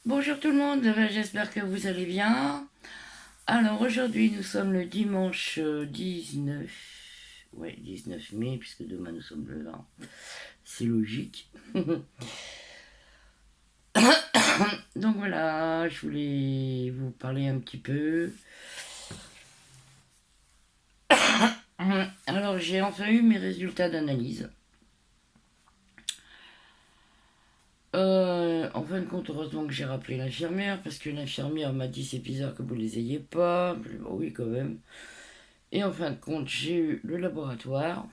Bonjour tout le monde, j'espère que vous allez bien. Alors aujourd'hui nous sommes le dimanche 19 mai, puisque demain nous sommes le 20. C'est logique. Donc voilà, je voulais vous parler un petit peu. Alors j'ai enfin eu mes résultats d'analyse. En fin de compte, heureusement que j'ai rappelé l'infirmière, parce que l'infirmière m'a dit c'est bizarre que vous les ayez pas. Je dis, bah oui, quand même. Et en fin de compte, j'ai eu le laboratoire.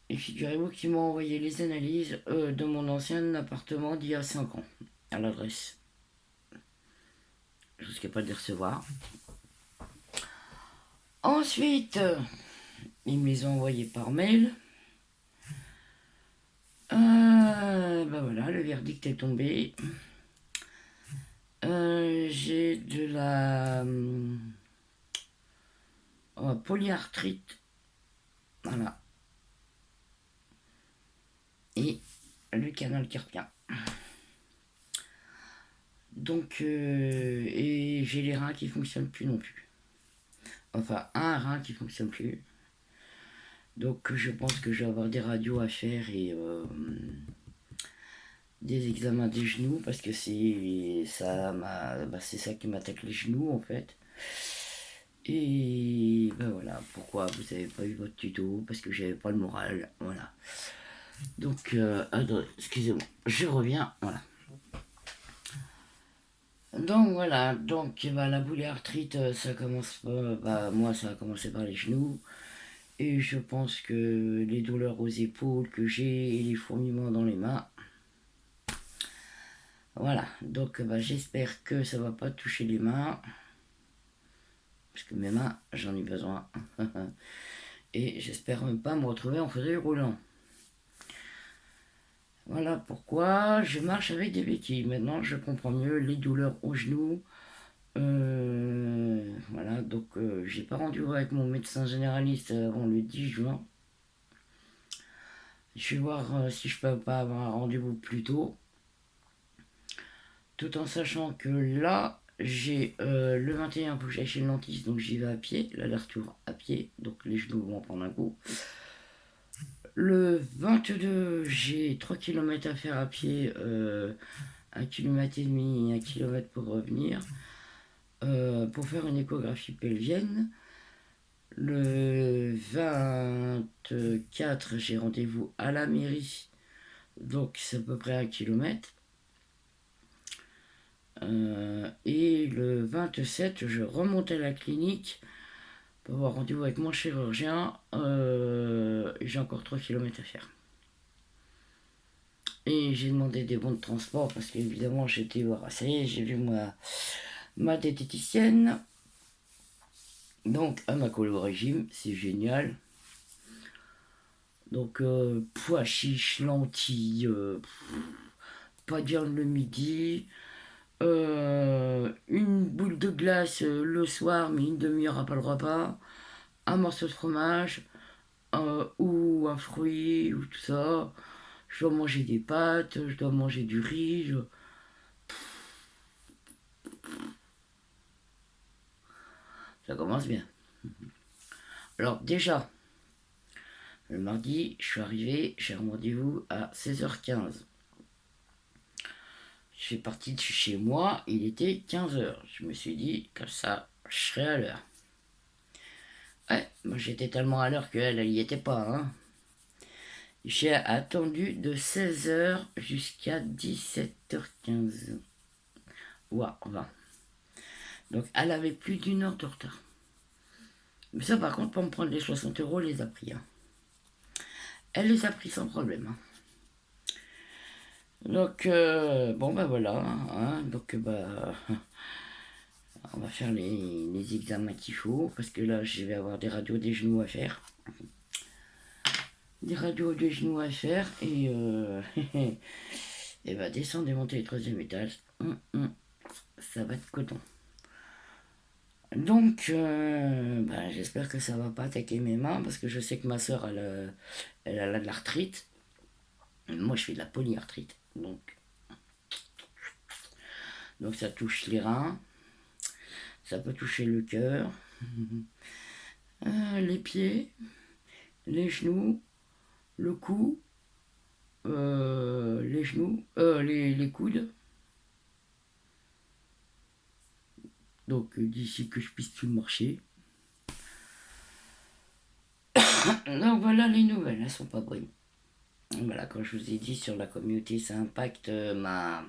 Et figurez-vous qu'ils m'ont envoyé les analyses de mon ancien appartement d'il y a 5 ans, à l'adresse. Je ne risquais pas de les recevoir. Ensuite, ils me les ont envoyés par mail. Ben voilà, le verdict est tombé. J'ai de la polyarthrite. Voilà. Et le canal carpien. Donc, et j'ai les reins qui fonctionnent plus non plus. Enfin, un rein qui fonctionne plus. Donc, je pense que je vais avoir des radios à faire et des examens des genoux parce que c'est ça qui m'attaque les genoux en fait. Et ben voilà, pourquoi vous n'avez pas eu votre tuto? Parce que j'avais pas le moral, voilà. Donc, attendez, excusez-moi, je reviens, voilà. Donc voilà, donc bah, la polyarthrite, ça commence pas, bah, moi ça a commencé par les genoux. Et je pense que les douleurs aux épaules que j'ai et les fourmillements dans les mains. Voilà, donc bah, j'espère que ça va pas toucher les mains. Parce que mes mains, j'en ai besoin. Et j'espère même pas me retrouver en fauteuil roulant. Voilà pourquoi je marche avec des béquilles. Maintenant, je comprends mieux les douleurs aux genoux. Voilà, donc j'ai pas rendez-vous avec mon médecin généraliste avant le 10 juin. Je vais voir si je peux pas avoir un rendez-vous plus tôt. Tout en sachant que là, j'ai le 21, il faut que j'aille chez le dentiste, donc j'y vais à pied, l'aller-retour à pied, donc les genoux vont prendre un coup. Le 22, j'ai 3 km à faire à pied, 1 km et demi et 1 km pour revenir, pour faire une échographie pelvienne. Le 24, j'ai rendez-vous à la mairie, donc c'est à peu près 1 km. Et le 27, je remonte à la clinique pour avoir rendez-vous avec mon chirurgien. J'ai encore 3 km à faire. Et j'ai demandé des bons de transport parce qu'évidemment j'étais voir. Ça y est, j'ai vu ma diététicienne. Donc à ma collée au régime, c'est génial. Donc pois chiches, lentilles, pas de viande le midi. Une boule de glace le soir, mais une demi-heure après le repas, un morceau de fromage, ou un fruit, ou tout ça. Je dois manger des pâtes, je dois manger du riz. Ça commence bien. Alors déjà, le mardi, je suis arrivé, j'ai un rendez-vous à 16h15. Je suis parti de chez moi, il était 15h. Je me suis dit, comme ça, je serai à l'heure. Ouais, moi j'étais tellement à l'heure qu'elle, elle y était pas, hein. J'ai attendu de 16h jusqu'à 17h15. Ouah, 20. Donc elle avait plus d'une heure de retard. Mais ça par contre, pour me prendre les 60 €, elle les a pris, hein. Elle les a pris sans problème, hein. Donc, bon ben voilà, hein. Donc on va faire les examens qu'il faut, parce que là je vais avoir des radios des genoux à faire. Des radios des genoux à faire, et va descendre et monter le troisième étage. Ça va être coton. Donc, j'espère que ça va pas attaquer mes mains parce que je sais que ma soeur elle a de l'arthrite. Moi, je fais de la polyarthrite. Donc, Donc ça touche les reins, ça peut toucher le cœur, les pieds, les genoux, le cou, les genoux, les coudes. Donc d'ici que je puisse plus marcher. Donc voilà les nouvelles, elles sont pas bonnes. Voilà, comme je vous ai dit sur la communauté, ça impacte ma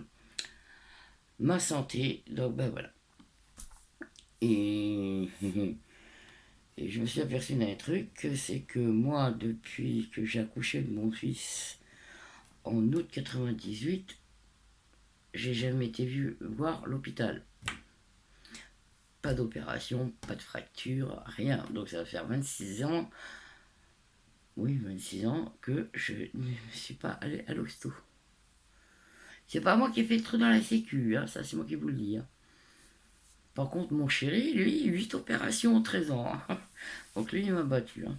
santé. Donc ben voilà. Et, et je me suis aperçu d'un truc, c'est que moi, depuis que j'ai accouché de mon fils en août 98, j'ai jamais été vu voir l'hôpital. Pas d'opération, pas de fracture, rien. Donc ça va faire 26 ans, oui 26 ans, que je ne suis pas allé à l'hosto. C'est pas moi qui ai fait le trou dans la sécu, hein, ça c'est moi qui vous le dis. Hein. Par contre, mon chéri, lui, 8 opérations en 13 ans. Hein. Donc lui, il m'a battu. Hein.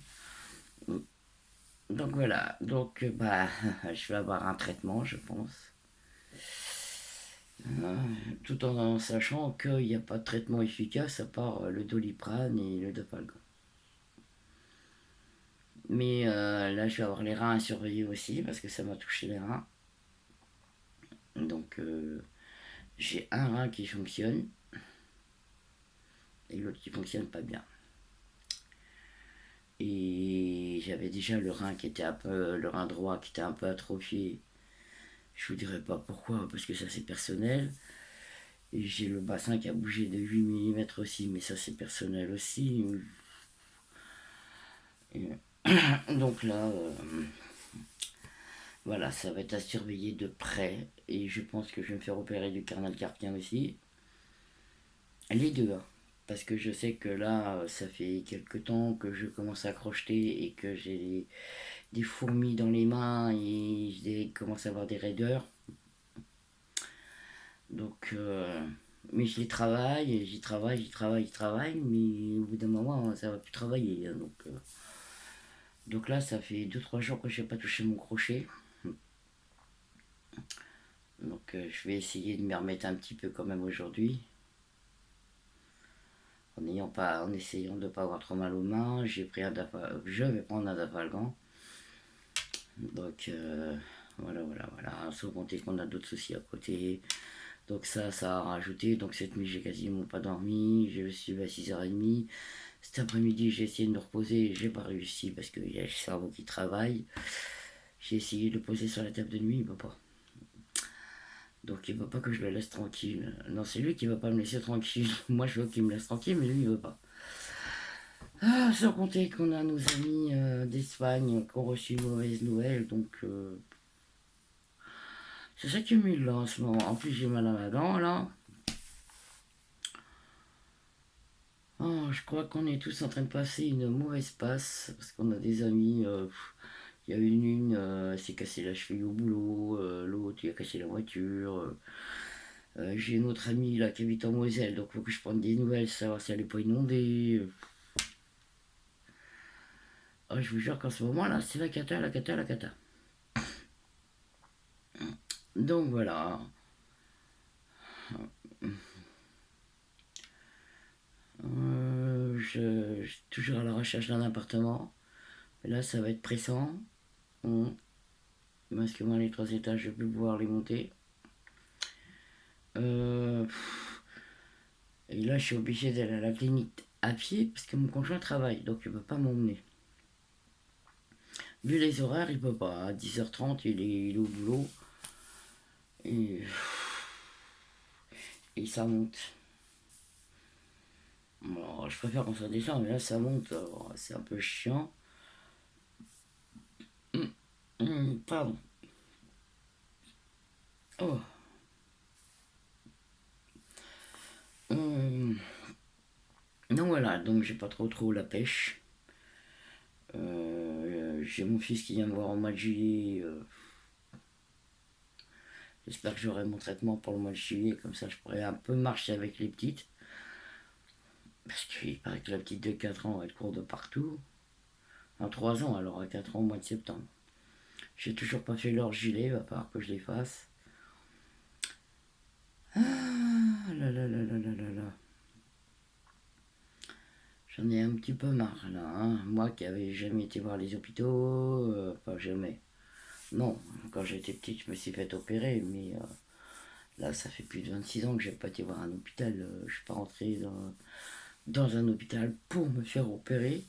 Donc voilà, donc bah, je vais avoir un traitement, je pense. Tout en sachant qu'il n'y a pas de traitement efficace à part le Doliprane et le Dopalgan. Mais là, je vais avoir les reins à surveiller aussi parce que ça m'a touché les reins. Donc j'ai un rein qui fonctionne et l'autre qui fonctionne pas bien. Et j'avais déjà le rein qui était un peu, le rein droit qui était un peu atrophié. Je vous dirai pas pourquoi, parce que ça c'est personnel. Et j'ai le bassin qui a bougé de 8 mm aussi, mais ça c'est personnel aussi. Et, donc là, voilà, ça va être à surveiller de près. Et je pense que je vais me faire opérer du canal carpien aussi. Les deux, hein. Parce que je sais que là, ça fait quelques temps que je commence à crocheter et que j'ai des fourmis dans les mains et je commence à avoir des raideurs. Donc, mais je les travaille, j'y travaille, mais au bout d'un moment, ça va plus travailler. Hein, donc là, ça fait 2-3 jours que je n'ai pas touché mon crochet. Donc je vais essayer de m'y remettre un petit peu quand même aujourd'hui. En essayant de ne pas avoir trop mal aux mains, je vais prendre un Dafalgan. Donc voilà. Sans compter qu'on a d'autres soucis à côté. Donc ça a rajouté. Donc cette nuit, j'ai quasiment pas dormi. Je suis levé à 6h30. Cet après-midi, j'ai essayé de me reposer. J'ai pas réussi parce qu'il y a le cerveau qui travaille. J'ai essayé de le poser sur la table de nuit, il ne va pas. Donc il veut pas que je le laisse tranquille. Non, c'est lui qui va pas me laisser tranquille. Moi je veux qu'il me laisse tranquille, mais lui il veut pas. Sans compter qu'on a nos amis d'Espagne qui ont reçu une mauvaise nouvelle, donc c'est ça qui me là en ce moment. En plus j'ai mal à la dent là. Oh, je crois qu'on est tous en train de passer une mauvaise passe parce qu'on a des amis. Il y a une s'est cassé la cheville au boulot, l'autre il a cassé la voiture. J'ai une autre amie là qui habite en Moselle, donc il faut que je prenne des nouvelles, savoir si elle n'est pas inondée. Oh, je vous jure qu'en ce moment là, c'est la cata, la cata, la cata. Donc voilà. Je suis toujours à la recherche d'un appartement. Et là, ça va être pressant. Parce que moi, les 3 étages, je vais plus pouvoir les monter. Et là, je suis obligé d'aller à la clinique à pied parce que mon conjoint travaille, donc il ne peut pas m'emmener. Vu les horaires, il peut pas. À 10h30, il est au boulot. Et ça monte. Bon, je préfère quand ça descend, mais là ça monte, c'est un peu chiant. Pardon. Oh. Donc voilà, donc j'ai pas trop la pêche. J'ai mon fils qui vient me voir au mois de juillet. J'espère que j'aurai mon traitement pour le mois de juillet, comme ça je pourrai un peu marcher avec les petites. Parce qu'il paraît que la petite de 4 ans, elle court de partout. En 3 ans, alors à 4 ans au mois de septembre. J'ai toujours pas fait leur gilet, va falloir que je les fasse. J'en ai un petit peu marre là, hein. Moi qui avais jamais été voir les hôpitaux, enfin jamais. Non, quand j'étais petite, je me suis fait opérer, mais là, ça fait plus de 26 ans que j'ai pas été voir un hôpital. Je suis pas rentré dans un hôpital pour me faire opérer,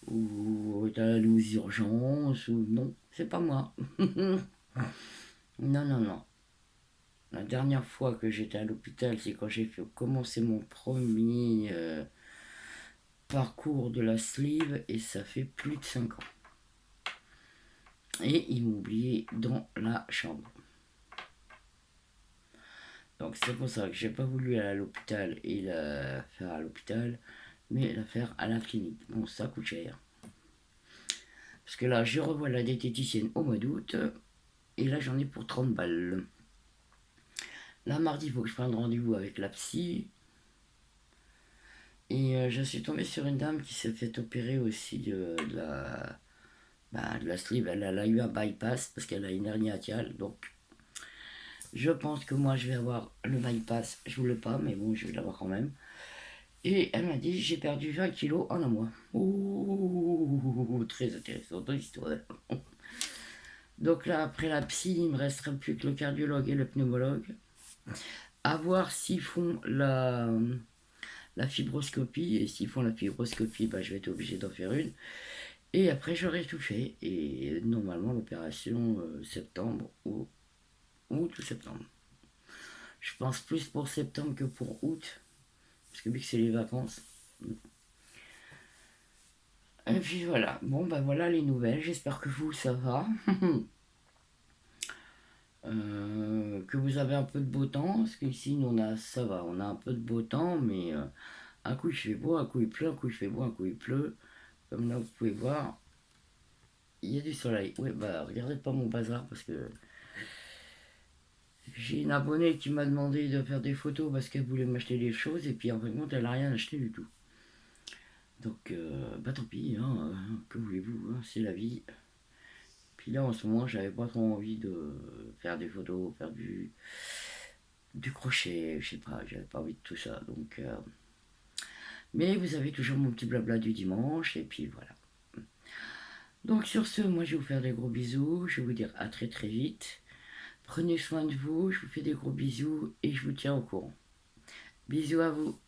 ou aller aux urgences, ou non, c'est pas moi. Non, non, non. La dernière fois que j'étais à l'hôpital, c'est quand j'ai commencé mon premier parcours de la sleeve, et ça fait plus de 5 ans. Et ils m'ont oublié dans la chambre. Donc c'est pour ça que j'ai pas voulu aller à l'hôpital et la faire à l'hôpital, mais la faire à la clinique. Bon, ça coûte cher. Parce que là, je revois la diététicienne au mois d'août, et là j'en ai pour 30 balles. Là, mardi, il faut que je prenne rendez-vous avec la psy. Et je suis tombé sur une dame qui s'est fait opérer aussi de la sleeve. Elle a eu un bypass parce qu'elle a une hernie hiatale. Donc, je pense que moi, je vais avoir le bypass. Je voulais pas, mais bon, je vais l'avoir quand même. Et elle m'a dit, j'ai perdu 20 kilos en un mois. Ouh, très intéressante histoire. Donc là, après la psy, il me resterait plus que le cardiologue et le pneumologue. À voir s'ils font la fibroscopie. Et s'ils font la fibroscopie, bah, je vais être obligé d'en faire une. Et après, j'aurai tout fait. Et normalement, l'opération septembre ou août ou septembre. Je pense plus pour septembre que pour août. Parce que vu que c'est les vacances. Et puis voilà. Bon, bah voilà les nouvelles. J'espère que vous, ça va. Que vous avez un peu de beau temps. Parce qu'ici, nous, ça va. On a un peu de beau temps. Mais un coup, il fait beau. Un coup, il pleut. Un coup, il fait beau. Un coup, il pleut. Comme là, vous pouvez voir. Il y a du soleil. Oui, bah regardez pas mon bazar parce que j'ai une abonnée qui m'a demandé de faire des photos parce qu'elle voulait m'acheter des choses et puis en fin de compte elle n'a rien acheté du tout. Donc bah tant pis, hein, que voulez-vous, hein, c'est la vie. Puis là en ce moment j'avais pas trop envie de faire des photos, faire du crochet, je sais pas, j'avais pas envie de tout ça. Donc mais vous avez toujours mon petit blabla du dimanche et puis voilà. Donc sur ce, moi je vais vous faire des gros bisous, je vais vous dire à très très vite. Prenez soin de vous, je vous fais des gros bisous et je vous tiens au courant. Bisous à vous.